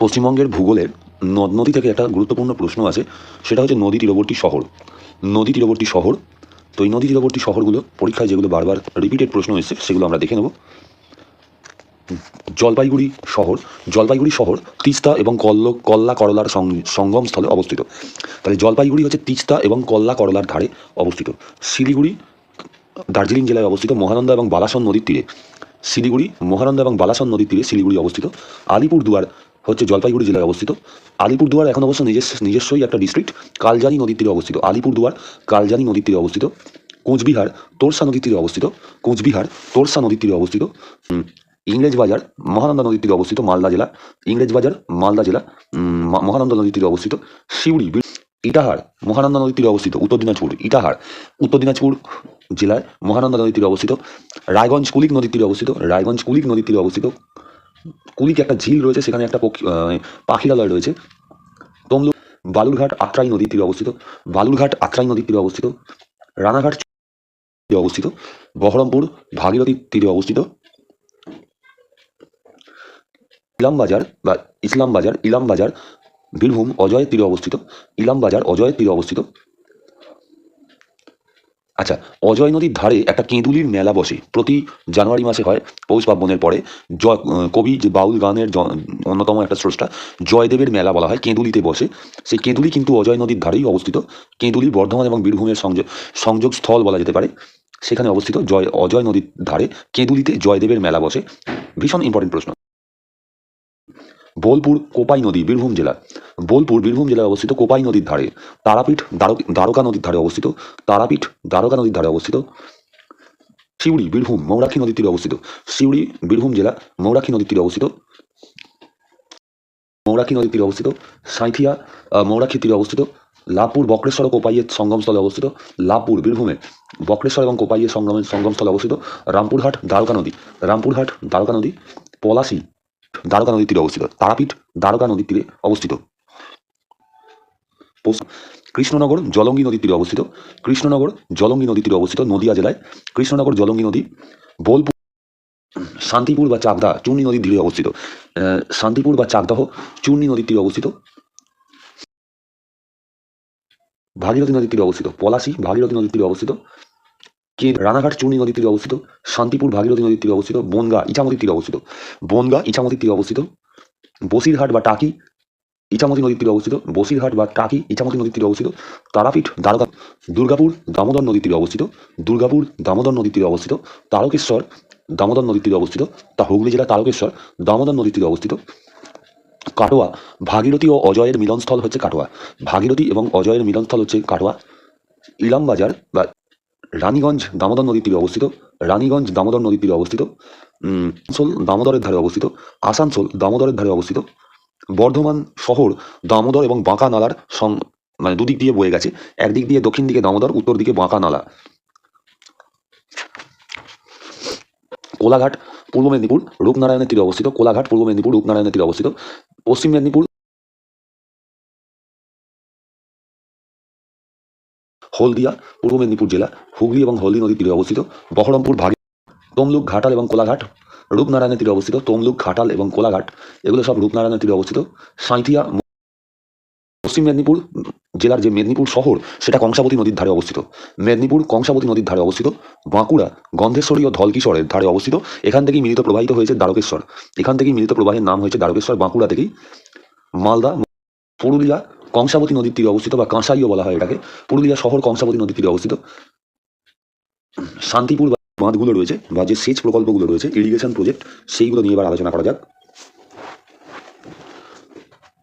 পশ্চিমবঙ্গের ভূগোলের নদ নদী থেকে একটা গুরুত্বপূর্ণ প্রশ্ন আছে, সেটা হচ্ছে নদী তীরবর্তী শহর। নদী তীরবর্তী শহর, তো এই নদী তীরবর্তী শহরগুলো পরীক্ষায় যেগুলো বারবার রিপিটেড প্রশ্ন এসেছে সেগুলো আমরা দেখে নেব। জলপাইগুড়ি শহর, জলপাইগুড়ি শহর তিস্তা এবং কল্লা করলার সঙ্গম স্থলে অবস্থিত। তাহলে জলপাইগুড়ি হচ্ছে তিস্তা এবং কল্লা করলার ধারে অবস্থিত। শিলিগুড়ি দার্জিলিং জেলায় অবস্থিত, মহানন্দা এবং বালাসন নদীর তীরে। শিলিগুড়ি, মহানন্দা এবং বালাসন নদীর তীরে শিলিগুড়ি অবস্থিত। আলিপুরদুয়ার হচ্ছে জলপাইগুড়ি জেলায় অবস্থিত। আলিপুরদুয়ার এখন অবশ্য নিজস্বই একটা ডিস্ট্রিক্ট, কালজানি নদীর তীরে অবস্থিত। আলিপুরদুয়ার কালজানি নদীর তীরে অবস্থিত। কোচবিহার তোরসা নদীর তীরে অবস্থিত। কোচবিহার তোরসা নদীর তীরে অবস্থিত। ইংরেজবাজার মহানন্দা নদীর তীরে অবস্থিত, মালদা জেলা। ইংরেজবাজার মালদা জেলা, মহানন্দা নদীর তীরে অবস্থিত। সিউড়ি ইটাহার মহানন্দা নদীর তীরে অবস্থিত, উত্তর দিনাজপুর। ইটাহার উত্তর দিনাজপুর জেলায় মহানন্দা নদীর তীরে অবস্থিত। রায়গঞ্জ কুলিক নদীর তীরে অবস্থিত। রায়গঞ্জ কুলিক নদীর তীরে অবস্থিত। কুলিক একটা ঝিল রয়েছে, সেখানে একটা পাখিরালয় রয়েছে। তমলুক বালুরঘাট আত্রাই নদীর তীরে অবস্থিত। বালুরঘাট আত্রাই নদীর তীরে অবস্থিত। রানাঘাট তীরে অবস্থিত। বহরমপুর ভাগীরথীর তীরে অবস্থিত। ইলামবাজার বীরভূম অজয়ের তীরে অবস্থিত। ইলামবাজার অজয়ের তীরে অবস্থিত। আচ্ছা, অজয় নদীর ধারে একটা কেঁদুলির মেলা বসে, প্রতি জানুয়ারি মাসে হয়, পৌষ পার্বণের পরে। কবি যে বাউল গানের অন্যতম একটা স্রষ্টা জয়দেবের মেলা বলা হয়, কেঁদুলিতে বসে। সেই কেঁদুলি কিন্তু অজয় নদীর ধারেই অবস্থিত। কেঁদুলি বর্ধমান এবং বীরভূমের সংযোগ স্থল বলা যেতে পারে, সেখানে অবস্থিত। অজয় নদীর ধারে কেঁদুলিতে জয়দেবের মেলা বসে। ভীষণ ইম্পর্টেন্ট প্রশ্ন। বোলপুর কোপাই নদী বীরভূম জেলা। বোলপুর বীরভূম জেলায় অবস্থিত, কোপাই নদীর ধারে। তারাপীঠ দ্বারকা নদীর ধারে অবস্থিত। তারাপীঠ দ্বারকা নদীর ধারে অবস্থিত। সিউড়ি বীরভূম মৌরাক্ষী নদীর তীরে অবস্থিত। সিউড়ি বীরভূম জেলা, মৌরাক্ষী নদীর তীরে অবস্থিত। মৌরাক্ষী নদীর তীরে অবস্থিত। সাঁইথিয়া মৌরাক্ষীর তীরে অবস্থিত। লাভপুর বক্রেশ্বর ও কোপাইয়ের সঙ্গমস্থলে অবস্থিত। লাভপুর বীরভূমে বক্রেশ্বর এবং কোপাইয়ের সঙ্গমস্থলে অবস্থিত। রামপুরহাট দ্বারকা নদী। রামপুরহাট দ্বারকা নদী। পলাশী দ্বারকা নদীর তীরে অবস্থিত। তারাপীঠ দ্বারকা নদীর তীরে অবস্থিত। কৃষ্ণনগর জলঙ্গি নদীর তীরে অবস্থিত। কৃষ্ণনগর জলঙ্গি নদীর তীরে অবস্থিত, নদিয়া জেলায়। কৃষ্ণনগর জলঙ্গি নদী। বোলপুর শান্তিপুর বা চাকদা চূর্ণী নদীর তীরে অবস্থিত। শান্তিপুর বা চাকদাহ চূর্ণী নদীর তীরে অবস্থিত। ভাগীরথী নদীর তীরে অবস্থিত। পলাশী ভাগীরথী নদীর তীরে অবস্থিত। রানাঘাট চূর্ণী নদীর তীরে অবস্থিত। শান্তিপুর ভাগীরথী নদীর তীরে অবস্থিত। বনগা ইছামতির তীরে অবস্থিত। বনগা ইছামতির তীরে অবস্থিত। বসিরহাট বা টাকি ইছামতি নদীর তীরে অবস্থিত। বসিরহাট বা টাকি ইছামতি নদীর তীরে অবস্থিত। তারাপীঠ দ্বারকা। দুর্গাপুর দামোদর নদীর তীরে অবস্থিত। দুর্গাপুর দামোদর নদীর তীরে অবস্থিত। তারকেশ্বর দামোদর নদীর তীরে অবস্থিত। তা হুগলি জেলা তারকেশ্বর দামোদর নদীর তীরে অবস্থিত। কাটোয়া ভাগীরথী ও অজয়ের মিলনস্থল হচ্ছে কাটোয়া। ভাগীরথী এবং অজয়ের মিলনস্থল হচ্ছে কাটোয়া। ইলামবাজার বা রানীগঞ্জ দামোদর নদীর তীরে অবস্থিত। রানীগঞ্জ দামোদর নদীর তীরে অবস্থিত। আসানসোল দামোদরের ধারে অবস্থিত। আসানসোল দামোদরের ধারে অবস্থিত। বর্ধমান শহর দামোদর এবং বাঁকা নালার মানে দুদিক দিয়ে বয়ে গেছে। একদিক দিয়ে দক্ষিণ দিকে দামোদর, উত্তর দিকে বাঁকা নালা। কোলাঘাট পূর্ব মেদিনীপুর রূপনারায়ণের তীরে অবস্থিত। কোলাঘাট পূর্ব মেদিনীপুর রূপনারায়ণের তীরে অবস্থিত। পশ্চিম মেদিনীপুর হলদিয়া পূর্ব মেদিনীপুর জেলা, হুগলি এবং হলদি নদীর তীরে অবস্থিত। বহরমপুর তমলুক ঘাটাল এবং কোলাঘাট রূপনারায়ণের তীরে অবস্থিত। তমলুক ঘাটাল এবং কোলাঘাট এগুলো সব রূপনারায়ণের তীরে অবস্থিত। সাঁইথিয়া পশ্চিম মেদিনীপুর জেলার যে মেদিনীপুর শহর, সেটা কংসাবতী নদীর ধারে অবস্থিত। মেদিনীপুর কংসাবতী নদীর ধারে অবস্থিত। বাঁকুড়া গন্ধেশ্বরী ও ধলকিশোরের ধারে অবস্থিত। এখান থেকেই মিলিত প্রবাহিত হয়েছে দ্বারকেশ্বর। এখান থেকেই মিলিত প্রবাহের নাম হয়েছে দ্বারকেশ্বর, বাঁকুড়া থেকেই। মালদা পুরুলিয়া কংসাবতী নদীর তীরে অবস্থিত, বা কাঁসাইও বলা হয় এটাকে। পুরুলিয়া শহর কংসাবতী নদীর তীরে অবস্থিত। শান্তিপুর বাঁধগুলো রয়েছে, বা যে সেচ প্রকল্পগুলো রয়েছে, ইরিগেশন প্রজেক্ট, সেইগুলো নিয়ে এবার আলোচনা করা যাক।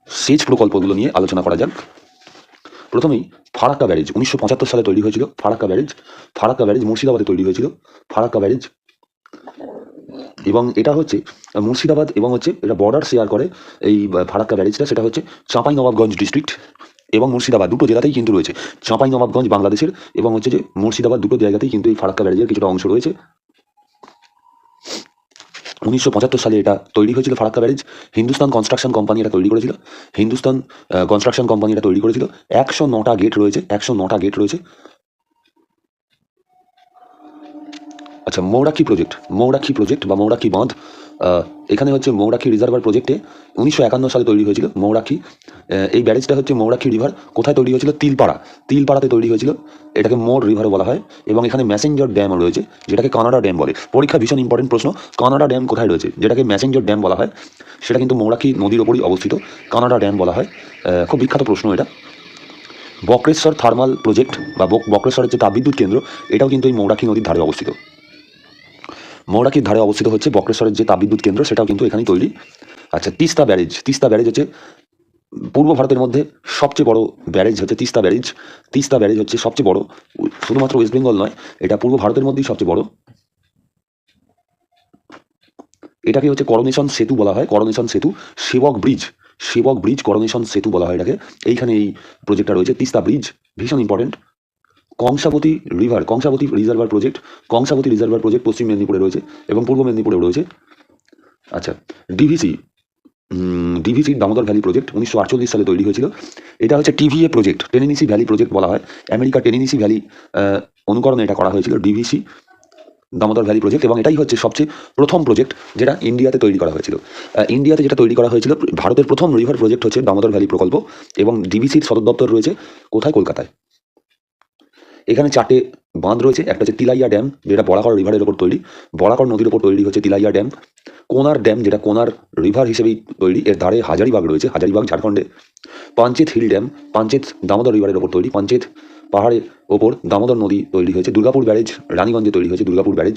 সেচ প্রকল্পগুলো নিয়ে আলোচনা করা যাক। প্রথমেই ফারাক্কা ব্যারেজ 1975 সালে তৈরি হয়েছিল। ফারাক্কা ব্যারেজ মুর্শিদাবাদে তৈরি হয়েছিল। ফারাক্কা ব্যারেজ, এবং এটা হচ্ছে মুর্শিদাবাদ এবং হচ্ছে এটা বর্ডার শেয়ার করে এই ফারাক্কা ব্যারেজটা। সেটা হচ্ছে চাঁপাইনবাবগঞ্জ ডিস্ট্রিক্ট এবং মুর্শিদাবাদ দুটো জেলাতেই কিন্তু রয়েছে। চাঁপাইনবাবগঞ্জ বাংলাদেশের এবং হচ্ছে যে মুর্শিদাবাদ দুটো জায়গাতেই কিন্তু এই ফারাক্কা ব্যারেজের কিছুটা অংশ রয়েছে। 1975 সালে এটা তৈরি হয়েছিল Farakka barrage. Hindustan construction company এটা তৈরি করেছিল। হিন্দুস্তান কনস্ট্রাকশন কোম্পানি এটা তৈরি করেছিল। 109টা গেট রয়েছে। 109টা গেট রয়েছে। আচ্ছা, মৌরাক্ষী প্রজেক্ট বা মৌরাক্ষী বাঁধ এখানে হচ্ছে মৌরাক্ষী রিজার্ভার প্রজেক্টে 1951 সালে তৈরি হয়েছিল মৌরাক্ষী। এই ব্যারেজটা হচ্ছে মৌরাক্ষী রিভার কোথায় তৈরি হয়েছিল? তিলপাড়াতে তৈরি হয়েছিল। এটাকে মোর রিভারও বলা হয়। এবং এখানে ম্যাসেঞ্জার ড্যামও রয়েছে, যেটাকে কানাডা ড্যাম বলে। পরীক্ষা ভীষণ ইম্পর্টেন্ট প্রশ্ন, কানাডা ড্যাম কোথায় রয়েছে? যেটাকে ম্যাসেঞ্জার ড্যাম বলা হয়, সেটা কিন্তু মৌরাক্ষী নদীর ওপরই অবস্থিত, কানাডা ড্যাম বলা হয়। খুব বিখ্যাত প্রশ্ন এটা। বক্রেশ্বর থার্মাল প্রজেক্ট বা বক্রেশ্বরের যে তাপবিদ্যুৎ কেন্দ্র, এটাও কিন্তু এই মৌরাক্ষী নদীর ধারে অবস্থিত। মৌরাক্ষীর ধারে অবস্থিত হচ্ছে বক্রেশ্বরের যে তাপবিদ্যুৎ কেন্দ্র, সেটাও কিন্তু এখানেই তৈরি। আচ্ছা, তিস্তা ব্যারেজ হচ্ছে পূর্ব ভারতের মধ্যে সবচেয়ে বড় ব্যারেজ হচ্ছে তিস্তা ব্যারেজ। তিস্তা ব্যারেজ হচ্ছে সবচেয়ে বড়, শুধুমাত্র ওয়েস্ট বেঙ্গল নয়, এটা পূর্ব ভারতের মধ্যেই সবচেয়ে বড়। এটাকে হচ্ছে করোনেশন সেতু বলা হয়, করোনেশন সেতু। সেবক ব্রিজ করোনেশন সেতু বলা হয় এটাকে। এইখানে এই প্রজেক্টটা রয়েছে, তিস্তা ব্রিজ, ভীষণ ইম্পর্টেন্ট। কংসাবতী রিজার্ভার প্রজেক্ট পশ্চিম মেদিনীপুরে রয়েছে এবং পূর্ব মেদিনীপুরেও রয়েছে। আচ্ছা, ডিভিসি দামোদর ভ্যালি প্রজেক্ট 1948 সালে তৈরি হয়েছিল। এটা হচ্ছে টিভিএ প্রজেক্ট, টেনেনিসি ভ্যালি প্রজেক্ট বলা হয়। আমেরিকা টেনেনিসি ভ্যালি অনুকরণে এটা করা হয়েছিল, ডিভিসি দামোদর ভ্যালি প্রজেক্ট। এবং এটাই হচ্ছে সবচেয়ে প্রথম প্রজেক্ট যেটা ইন্ডিয়াতে তৈরি করা হয়েছিল। ইন্ডিয়াতে যেটা তৈরি করা হয়েছিল, ভারতের প্রথম রিভার প্রজেক্ট হচ্ছে দামোদর ভ্যালি প্রকল্প। এবং ডিভিসির সদর দপ্তর রয়েছে কোথায়? কলকাতায়। এখানে 4টে বাঁধ রয়েছে। একটা হচ্ছে তিলাইয়া ড্যাম, যেটা বরাকর রিভারের ওপর তৈরি, বরাকর নদীর ওপর তৈরি হচ্ছে তিলাইয়া ড্যাম। কোনার ড্যাম, যেটা কোনার রিভার হিসেবেই তৈরি, এর ধারে হাজারিবাগ রয়েছে, হাজারিবাগ ঝাড়খণ্ডে। পাঞ্চেত হিল ড্যাম, পাঞ্চেত দামোদর রিভারের ওপর তৈরি, পাঞ্চেত পাহাড়ের ওপর দামোদর নদী তৈরি হয়েছে। দুর্গাপুর ব্যারেজ রানীগঞ্জে তৈরি হয়েছে, দুর্গাপুর ব্যারেজ।